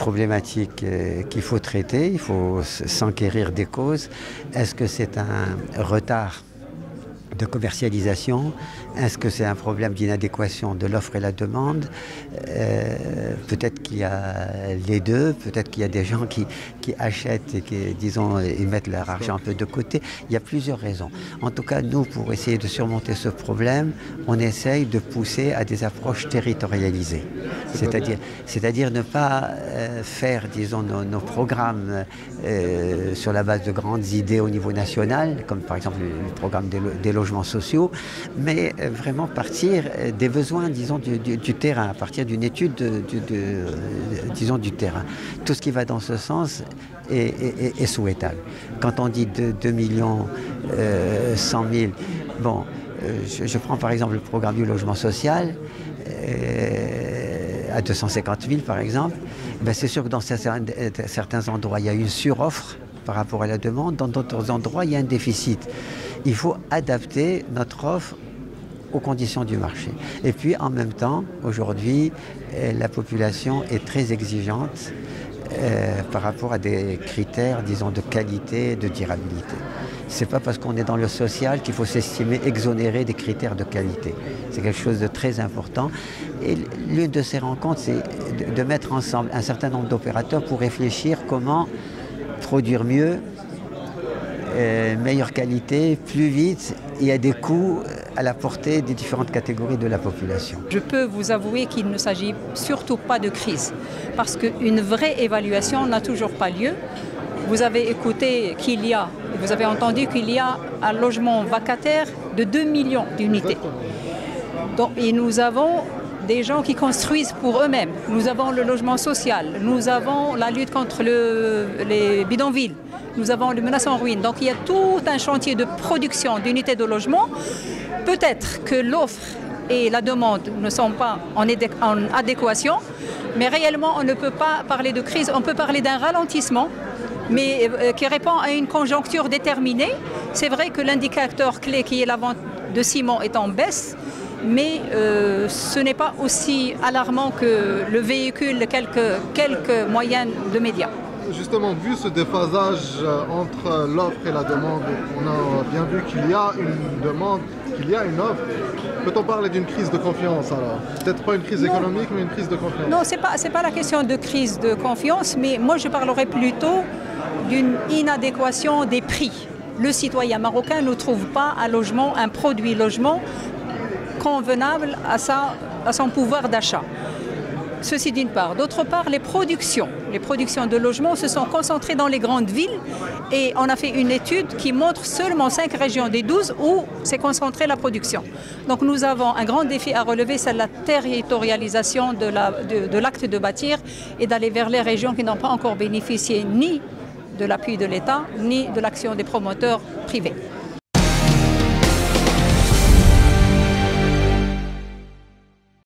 problématique qu'il faut traiter, il faut s'enquérir des causes. Est-ce que c'est un retard de commercialisation? Est-ce que c'est un problème d'inadéquation de l'offre et la demande? Peut-être qu'il y a les deux, peut-être qu'il y a des gens qui achètent et qui, disons, ils mettent leur argent un peu de côté. Il y a plusieurs raisons. En tout cas, nous, pour essayer de surmonter ce problème, on essaye de pousser à des approches territorialisées. C'est-à-dire ne pas faire, disons, nos programmes sur la base de grandes idées au niveau national, comme par exemple le programme des logements sociaux, mais vraiment partir des besoins, disons, du terrain, à partir d'une étude disons, du terrain. Tout ce qui va dans ce sens est souhaitable. Quand on dit 2 millions 100 000, bon, je prends par exemple le programme du logement social, à 250 000 par exemple, ben c'est sûr que dans certains endroits, il y a une suroffre par rapport à la demande, dans d'autres endroits, il y a un déficit. Il faut adapter notre offre aux conditions du marché. Et puis en même temps, aujourd'hui, la population est très exigeante par rapport à des critères, disons, de qualité, de durabilité. Ce n'est pas parce qu'on est dans le social qu'il faut s'estimer exonéré des critères de qualité. C'est quelque chose de très important. Et l'une de ces rencontres, c'est de mettre ensemble un certain nombre d'opérateurs pour réfléchir comment produire mieux, meilleure qualité, plus vite et à des coûts à la portée des différentes catégories de la population. Je peux vous avouer qu'il ne s'agit surtout pas de crise, parce qu'une vraie évaluation n'a toujours pas lieu. Vous avez écouté vous avez entendu qu'il y a un logement vacataire de 2 millions d'unités. Et nous avons des gens qui construisent pour eux-mêmes. Nous avons le logement social, nous avons la lutte contre les bidonvilles, nous avons les menaces en ruine. Donc il y a tout un chantier de production d'unités de logement. Peut-être que l'offre et la demande ne sont pas en adéquation, mais réellement on ne peut pas parler de crise, on peut parler d'un ralentissement, mais qui répond à une conjoncture déterminée. C'est vrai que l'indicateur clé qui est la vente de ciment est en baisse, mais ce n'est pas aussi alarmant que le véhicule quelques moyens de médias. Justement, vu ce déphasage entre l'offre et la demande, on a bien vu qu'il y a une demande, qu'il y a une offre. Peut-on parler d'une crise de confiance alors? Peut-être pas une crise économique, mais une crise de confiance. Non, c'est pas la question de crise de confiance, mais moi je parlerais plutôt d'une inadéquation des prix. Le citoyen marocain ne trouve pas un produit logement convenable à son pouvoir d'achat. Ceci d'une part. D'autre part, les productions de logements se sont concentrées dans les grandes villes et on a fait une étude qui montre seulement 5 régions des 12 où s'est concentrée la production. Donc nous avons un grand défi à relever, c'est la territorialisation de l'acte de bâtir et d'aller vers les régions qui n'ont pas encore bénéficié ni de l'appui de l'État ni de l'action des promoteurs privés.